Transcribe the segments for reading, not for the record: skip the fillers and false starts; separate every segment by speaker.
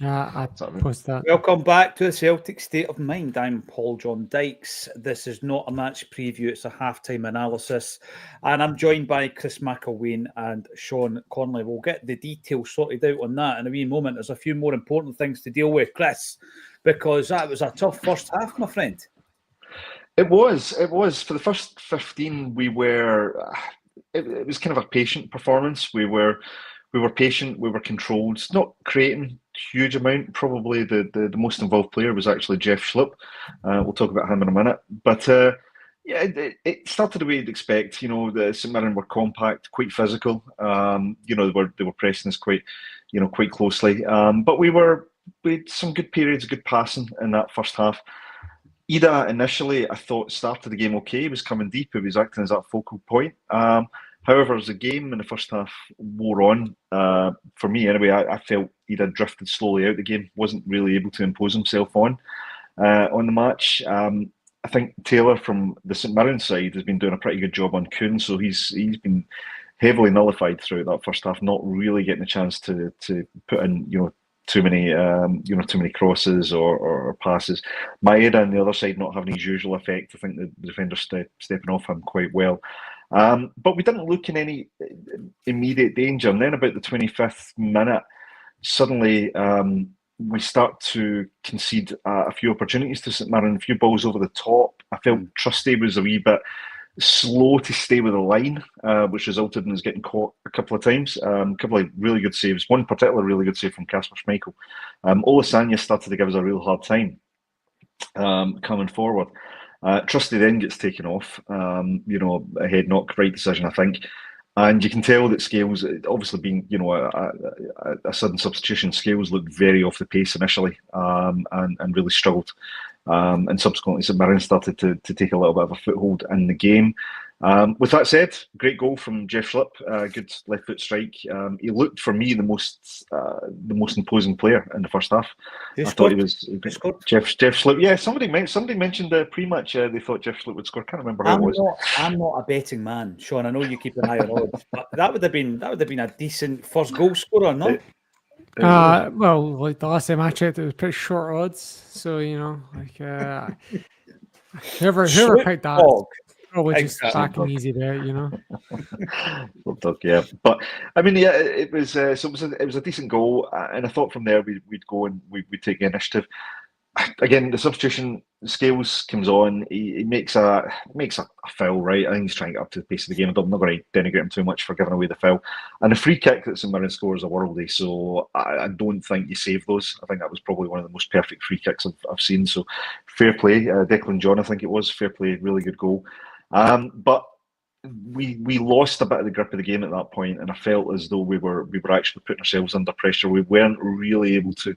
Speaker 1: Yeah, I post that.
Speaker 2: Welcome back to the Celtic State of Mind. I'm Paul John Dykes. This is not a match preview, it's a halftime analysis. And I'm joined by Chris McElwain and Sean Conley. We'll get the details sorted out on that in a wee moment. There's a few more important things to deal with, Chris, because that was a tough first half, my friend.
Speaker 3: It was. For the first 15, we were. It was kind of a patient performance. We were patient. We were controlled. Not creating huge amount. Probably the most involved player was actually Jeff Schlupp. We'll talk about him in a minute. But yeah, it started the way you'd expect. The St Mirren were compact, quite physical. They were pressing us quite closely. But we had some good periods, good passing in that first half. Ida initially, I thought, started the game okay. He was coming deep. He was acting as that focal point. However, as the game in the first half wore on, for me anyway, I felt Ida drifted slowly out the game. Wasn't really able to impose himself on the match. I think Taylor from the St Mirren side has been doing a pretty good job on Kuhn, so he's been heavily nullified throughout that first half, not really getting a chance to put in too many crosses or passes. Maeda on the other side not having his usual effect. I think the defender's stepping off him quite well. But we didn't look in any immediate danger. And then about the 25th minute, suddenly we start to concede a few opportunities to St Mirren, a few balls over the top. I felt Trusty was a wee bit slow to stay with the line, which resulted in us getting caught a couple of times. A couple of really good saves. One particular really good save from Kasper Schmeichel. Olasanya started to give us a real hard time coming forward. Trusty then gets taken off. A head knock, right decision, I think. And you can tell that Scales, obviously being a sudden substitution, Scales looked very off the pace initially and really struggled. And subsequently, St Mirren started to take a little bit of a foothold in the game. With that said, great goal from Jeff Schlupp, good left foot strike. He looked for me the most imposing player in the first half. I thought he was Jeff Schlupp. Yeah, somebody mentioned pre-match they thought Jeff Schlupp would score. Can't remember who it was.
Speaker 2: I'm not a betting man, Sean. I know you keep an eye on odds, but that would have been a decent first goal scorer, no?
Speaker 1: Well, like the last time I checked, it was pretty short odds. So whoever picked that, probably just backing easy there,
Speaker 3: Yeah, but I mean, yeah, it was a decent goal, and I thought from there we'd go and we'd take the initiative. Again, the substitution, Scales comes on. He makes a foul, right? I think he's trying to get up to the pace of the game. I'm not going to denigrate him too much for giving away the foul. And the free kick that St Mirren scores a worldie, so I don't think you save those. I think that was probably one of the most perfect free kicks I've seen. So fair play, Declan John, I think it was. Fair play, really good goal. But we lost a bit of the grip of the game at that point, and I felt as though we were actually putting ourselves under pressure. We weren't really able to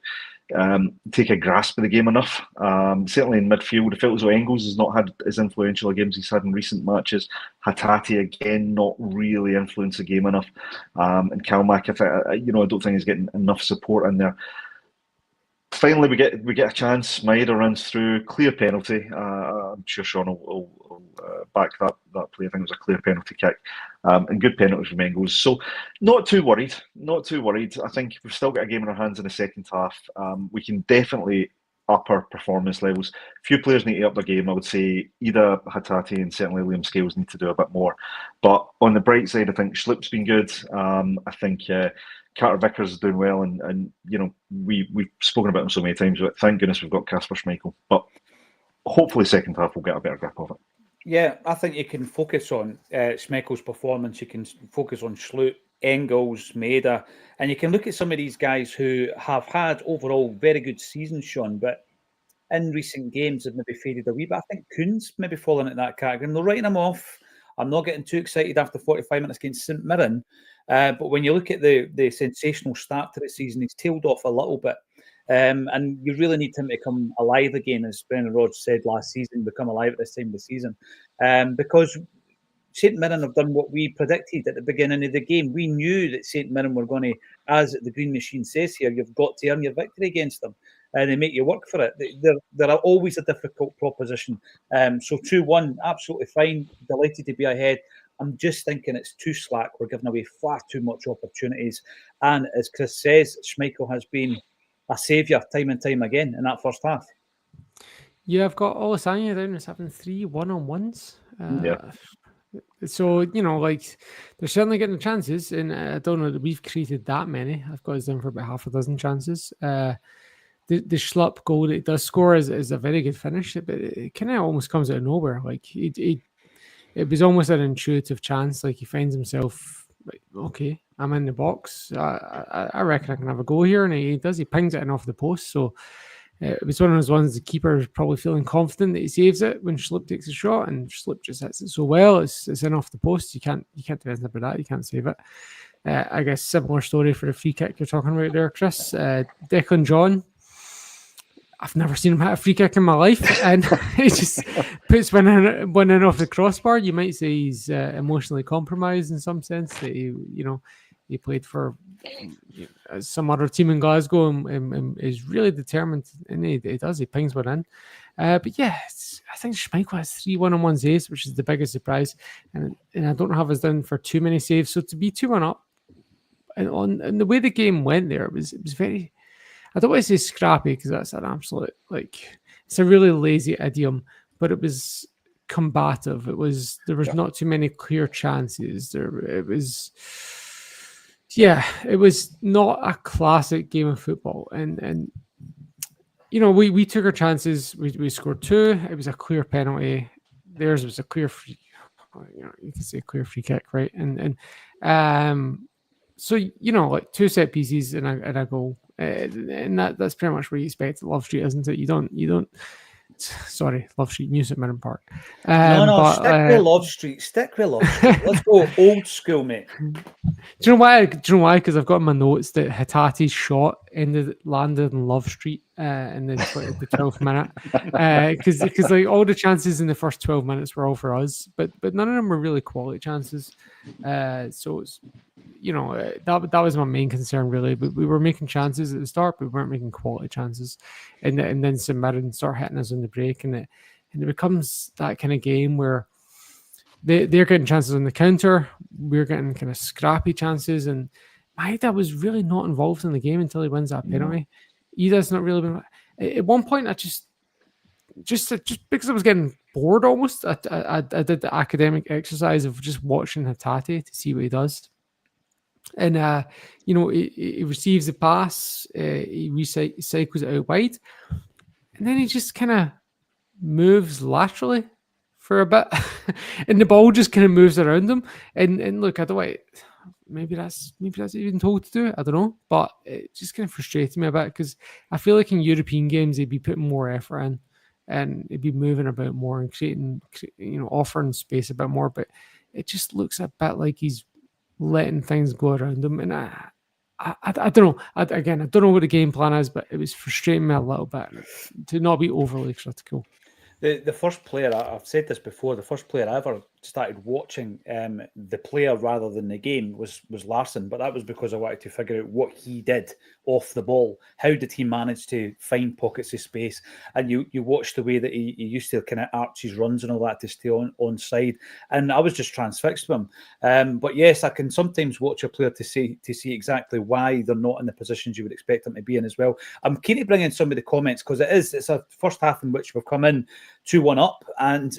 Speaker 3: take a grasp of the game enough. Certainly in midfield, I felt as though Engels has not had as influential a games he's had in recent matches. Hatate again, not really influenced the game enough. And Kalmak, I don't think he's getting enough support in there. Finally, we get a chance. Maeda runs through, clear penalty. I'm sure Sean will back that play. I think it was a clear penalty kick, and good penalty from Engels. So, not too worried. I think we've still got a game in our hands in the second half. We can definitely up our performance levels. A few players need to up their game. I would say Ida, Hatate, and certainly Liam Scales need to do a bit more. But on the bright side, I think Schlupp's been good. I think Carter Vickers is doing well, and we've spoken about him so many times, but thank goodness we've got Kasper Schmeichel. But hopefully second half we'll get a better grip of it.
Speaker 2: Yeah, I think you can focus on Schmeichel's performance, you can focus on Schlupp, Engels, Maeda, and you can look at some of these guys who have had overall very good seasons, Sean, but in recent games have maybe faded a wee bit. I think Kuhn's maybe fallen into that category. I'm not writing him off. I'm not getting too excited after 45 minutes against St Mirren. But when you look at the sensational start to the season, he's tailed off a little bit. And you really need him to come alive again, as Brendan Rodgers said last season, become alive at this time of the season. Because St Mirren have done what we predicted at the beginning of the game. We knew that St Mirren were going to, as the Green Machine says here, you've got to earn your victory against them. And they make you work for it. They're always a difficult proposition. So 2-1, absolutely fine. Delighted to be ahead. I'm just thinking it's too slack. We're giving away far too much opportunities. And as Chris says, Schmeichel has been a saviour time and time again in that first half.
Speaker 1: Yeah, I've got Olasanya down as having 3 1-on-1s.
Speaker 3: Yeah.
Speaker 1: So, like, they're certainly getting the chances, and I don't know that we've created that many. I've got us down for about half a dozen chances. The Schlupp goal that he does score is a very good finish, but it kind of almost comes out of nowhere. Like, it was almost an intuitive chance. Like, he finds himself, like, okay, I'm in the box. I reckon I can have a goal here, and he does. He pings it in off the post. So it was one of those ones the keeper is probably feeling confident that he saves it when Schlupp takes a shot, and Schlupp just hits it so well. It's in off the post. You can't do anything about that. You can't save it. I guess similar story for the free kick you're talking about there, Chris. Declan John. I've never seen him hit a free kick in my life, and he just puts one in off the crossbar. You might say he's emotionally compromised in some sense, that he played for some other team in Glasgow and is really determined, and he does. He pings one in. But yeah, I think Schmeichel has 3 1-on-1 saves, which is the biggest surprise, and I don't have us down for too many saves. So to be 2-1 up, and the way the game went there, it was very. I don't want to say scrappy because that's an absolute, like, it's a really lazy idiom, but it was combative. There was not too many clear chances. It was not a classic game of football. And we took our chances. We scored 2. It was a clear penalty. Theirs was a clear free. You can say clear free kick, right? So like 2 set pieces and a goal. And that's pretty much what you expect at Love Street, isn't it? You don't. Sorry, Love Street, News at Mirren Park.
Speaker 2: Stick with Love Street. Stick with Love Street. Let's go old school, mate.
Speaker 1: Do you know why? Because I've got in my notes that Hatate's shot landed in Love Street in the 12th minute. Because like all the chances in the first 12 minutes were all for us, but none of them were really quality chances. So it's. That was my main concern, really. But we were making chances at the start, but we weren't making quality chances. And then St Mirren start hitting us on the break, and it becomes that kind of game where they're getting chances on the counter, we're getting kind of scrappy chances. And Maeda was really not involved in the game until he wins that penalty. Ida's not really been. At one point, I just because I was getting bored almost, I did the academic exercise of just watching Hatate to see what he does. And he receives the pass, he recycles it out wide, and then he just kind of moves laterally for a bit, and the ball just kind of moves around him. And look, I don't know, maybe that's even told to do. I don't know, but it just kind of frustrated me a bit because I feel like in European games they'd be putting more effort in, and it'd be moving about more and creating, offering space a bit more. But it just looks a bit like he's letting things go around him, and I don't know. I don't know what the game plan is, but it was frustrating me a little bit to not be overly critical.
Speaker 2: The first player, I've said this before, the first player I ever started watching the player rather than the game was Larsson, but that was because I wanted to figure out what he did off the ball. How did he manage to find pockets of space? And you watch the way that he used to kind of arch his runs and all that to stay on side. And I was just transfixed with him. But yes, I can sometimes watch a player to see exactly why they're not in the positions you would expect them to be in as well. I'm keen to bring in some of the comments because it's a first half in which we've come in 2-1 up, and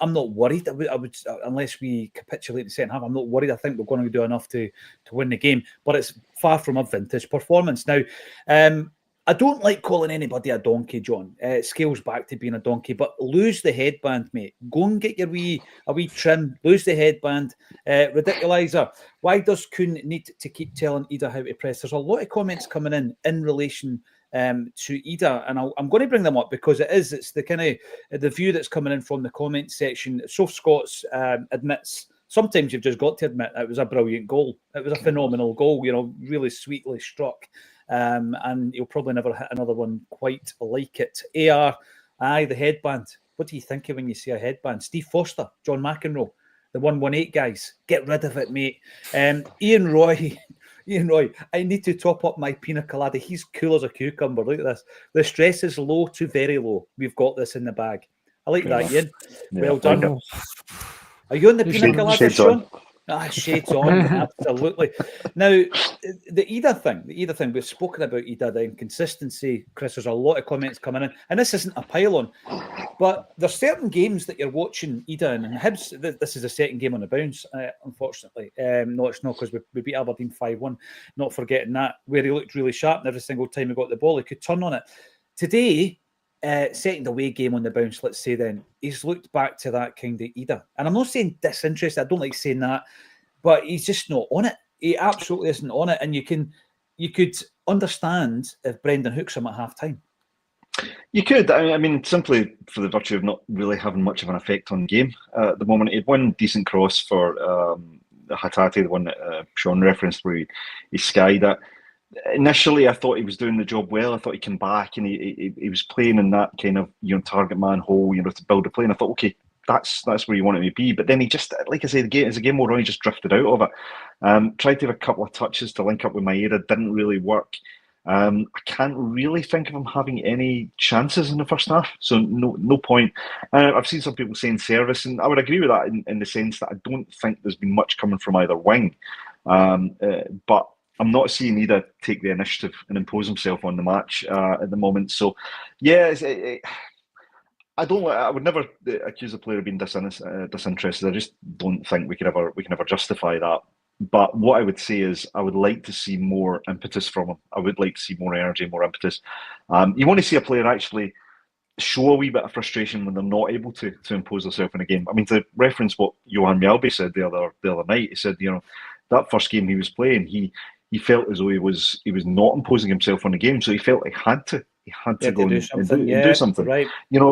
Speaker 2: I'm not worried. I would unless we capitulate in the second half, I'm not worried. I think we're going to do enough to win the game, but it's far from a vintage performance. Now, I don't like calling anybody a donkey, John. It scales back to being a donkey, but lose the headband, mate. Go and get a wee trim. Lose the headband. Ridiculizer. Why does Kuhn need to keep telling Ida how to press? There's a lot of comments coming in relation to Ida, and I'm going to bring them up because it's the kind of the view that's coming in from the comment section. Soph Scots admits sometimes you've just got to admit it was a brilliant goal. It was a phenomenal goal, really sweetly struck, and you'll probably never hit another one quite like it. AR, the headband. What do you think of when you see a headband? Steve Foster, John McEnroe, the 118 guys. Get rid of it, mate. Ian Roy, I need to top up my pina colada. He's cool as a cucumber. Look at this. The stress is low to very low. We've got this in the bag. I like that, Ian. Well done. Are you on the pina colada, Sean? Shades on, absolutely. Now, the Ida thing, we've spoken about Ida, the inconsistency. Chris, there's a lot of comments coming in, and this isn't a pile-on, but there's certain games that you're watching Ida and Hibs. This is a second game on the bounce, unfortunately. No, it's not, because we beat Aberdeen 5-1, not forgetting that, where he looked really sharp, and every single time he got the ball, he could turn on it. Today, second away game on the bounce, let's say, then he's looked back to that kind of Ida. And I'm not saying disinterested, I don't like saying that, but he's just not on it. He absolutely isn't on it. And you could understand if Brendan hooks him at half time.
Speaker 3: You could. I mean, simply for the virtue of not really having much of an effect on the game at the moment. He had one decent cross for Hatate, the one that Sean referenced, where he skied it. Initially, I thought he was doing the job well. I thought he came back and he was playing in that kind of target man hole, to build a play. And I thought, okay, that's where you want him to be. But then he just, like I say, as the game wore on, he just drifted out of it. Tried to have a couple of touches to link up with Maeda, didn't really work. I can't really think of him having any chances in the first half, so no point. I've seen some people saying service, and I would agree with that in the sense that I don't think there's been much coming from either wing. But I'm not seeing Ida take the initiative and impose himself on the match at the moment. So, yeah, I would never accuse a player of being disinterested. I just don't think we can ever justify that. But what I would say is I would like to see more impetus from him. I would like to see more energy, more impetus. You want to see a player actually show a wee bit of frustration when they're not able to impose themselves in a game. I mean, to reference what Johan Mjällby said the other night, he said, that first game he was playing, he felt as though he was not imposing himself on the game, so he felt he had to go and do something.
Speaker 2: Right.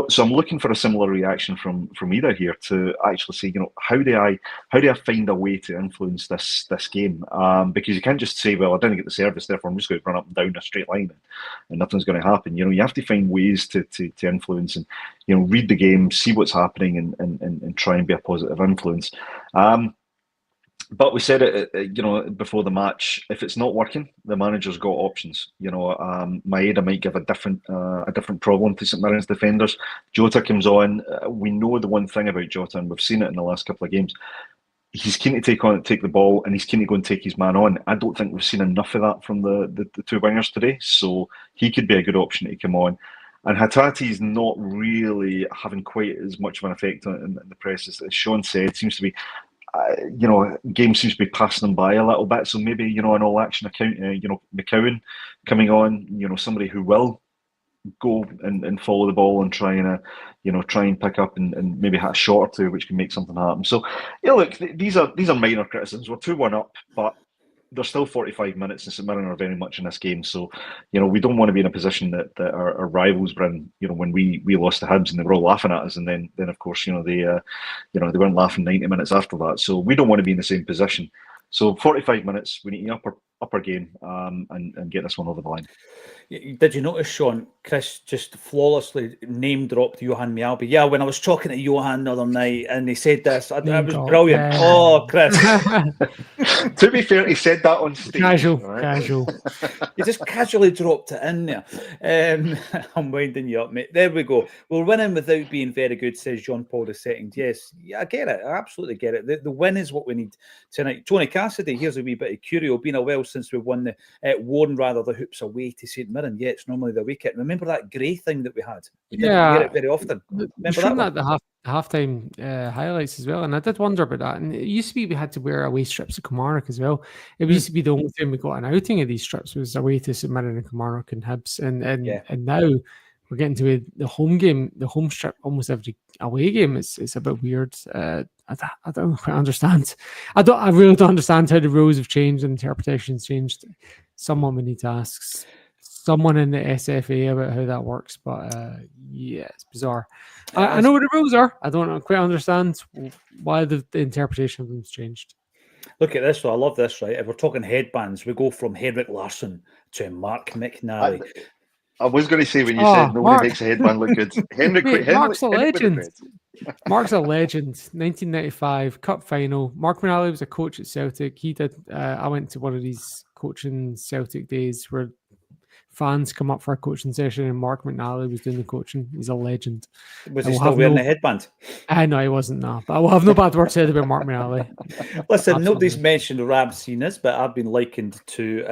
Speaker 3: So I'm looking for a similar reaction from Ida here to actually say, how do I find a way to influence this game? Because you can't just say, well, I didn't get the service, therefore I'm just going to run up and down a straight line and nothing's going to happen. You have to find ways to influence and read the game, see what's happening, and try and be a positive influence. But we said it, before the match. If it's not working, the manager's got options. Maeda might give a different problem to St Mirren's defenders. Jota comes on. We know the one thing about Jota, and we've seen it in the last couple of games. He's keen to take the ball, and he's keen to go and take his man on. I don't think we've seen enough of that from the two wingers today. So he could be a good option to come on. And Hatate's not really having quite as much of an effect in the press as Sean said. Seems to be. Game seems to be passing them by a little bit. So maybe, an all-action account, McCowan coming on, somebody who will go and follow the ball and try and pick up and maybe hit a shot or two, which can make something happen. So, look, these are minor criticisms. We're 2-1 up, but there's still 45 minutes, and St Mirren are very much in this game. So, we don't want to be in a position that our rivals were in, when we lost to Hibs and they were all laughing at us. And then of course, they weren't laughing 90 minutes after that. So we don't want to be in the same position. So 45 minutes, we need to up our game and get this one over the line.
Speaker 2: Did you notice, Sean, Chris just flawlessly name-dropped Johan Mjällby? Yeah, when I was talking to Johan the other night and he said this, that was brilliant. Oh, Chris.
Speaker 3: To be fair, he said that on stage.
Speaker 1: Casual.
Speaker 2: He just casually dropped it in there. I'm winding you up, mate. There we go. We're winning without being very good, says John Paul II. Yes, I get it. I absolutely get it. The win is what we need tonight. Tony Cassidy, here's a wee bit of curio. Been a while since we've won the hoops away to St Mirren. Yeah, it's normally the weekend. Remember that grey thing that we had? We didn't wear it very often. Remember that?
Speaker 1: The halftime highlights as well, and I did wonder about that. And it used to be we had to wear away strips of Kilmarnock as well. It used to be the only time we got an outing of these strips was away to St Mirren and Kilmarnock and Hibs, and now we're getting to the home game, the home strip almost every away game. It's a bit weird. I don't quite understand. I really don't understand how the rules have changed and interpretations changed. Someone we need to ask someone in the SFA about how that works, but it's bizarre. I know what the rules are. I don't quite understand why the interpretation of them's changed.
Speaker 2: Look at this, though. I love this, right? If we're talking headbands, we go from Henrik Larsson to Mark McNally.
Speaker 3: I was going to say when you said nobody makes a headband look good.
Speaker 1: Mark's a legend. Mark's a legend. 1995 Cup final. Mark McNally was a coach at Celtic. He did. I went to one of these coaching Celtic days where fans come up for a coaching session and Mark McNally was doing the coaching. He's a legend.
Speaker 2: Was he still wearing the headband?
Speaker 1: No, he wasn't, no. But I will have no bad word said about Mark McNally.
Speaker 2: Listen, nobody's mentioned Ramsey-ness, but I've been likened to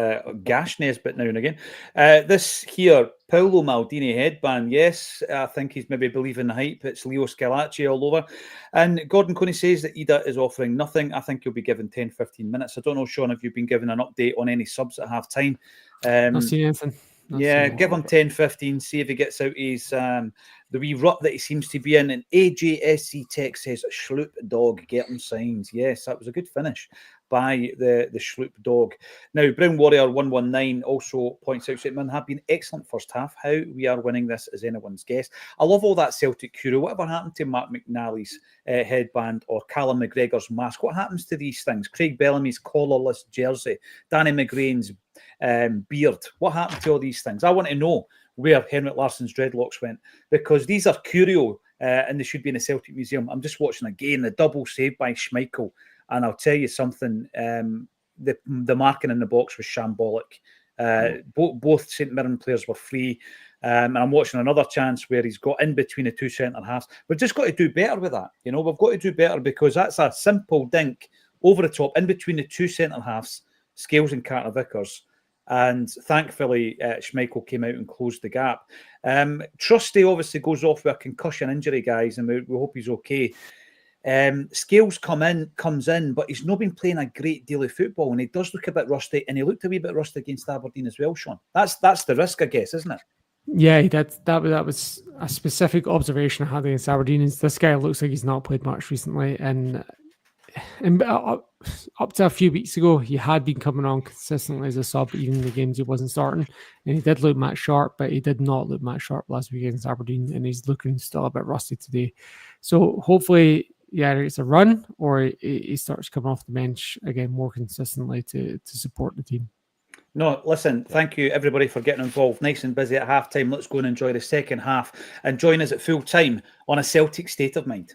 Speaker 2: Gashness, but now and again. This here, Paolo Maldini headband, yes, I think he's maybe believing the hype. It's Leo Scalacci all over. And Gordon Coney says that Ida is offering nothing. I think he'll be given 10, 15 minutes. I don't know, Sean, if you've been given an update on any subs at half time.
Speaker 1: Not seen anything.
Speaker 2: Give him 10, 15, see if he gets out his the wee rut that he seems to be in. And AJSC Tech says, Schloop dog, get him signs. Yes, that was a good finish by the Schloop dog. Now, Brown Warrior 119 also points out that men have been excellent first half. How we are winning this is anyone's guess. I love all that Celtic curio. Whatever happened to Mark McNally's headband or Callum McGregor's mask? What happens to these things? Craig Bellamy's collarless jersey, Danny McGrain's beard. What happened to all these things? I want to know where Henrik Larsson's dreadlocks went, because these are curio and they should be in the Celtic Museum. I'm just watching again the double save by Schmeichel, and I'll tell you something, the marking in the box was shambolic. Both St Mirren players were free, and I'm watching another chance where he's got in between the two centre halves. We've just got to do better with that. You know, we've got to do better, because that's a simple dink over the top in between the two centre halves, Scales and Carter Vickers. And thankfully, Schmeichel came out and closed the gap. Trusty obviously goes off with a concussion injury, guys, and we hope he's okay. Scales comes in, but he's not been playing a great deal of football, and he does look a bit rusty, and he looked a wee bit rusty against Aberdeen as well, Sean. That's the risk, I guess, isn't it?
Speaker 1: Yeah, that was a specific observation I had against Aberdeen. Is this guy looks like he's not played much recently, and up to a few weeks ago, he had been coming on consistently as a sub, even in the games he wasn't starting. And he did look match sharp, but he did not look match sharp last week against Aberdeen, and he's looking still a bit rusty today. So hopefully, it's a run, or he starts coming off the bench again more consistently to support the team.
Speaker 2: No, listen, thank you everybody for getting involved. Nice and busy at halftime. Let's go and enjoy the second half and join us at full time on A Celtic State of Mind.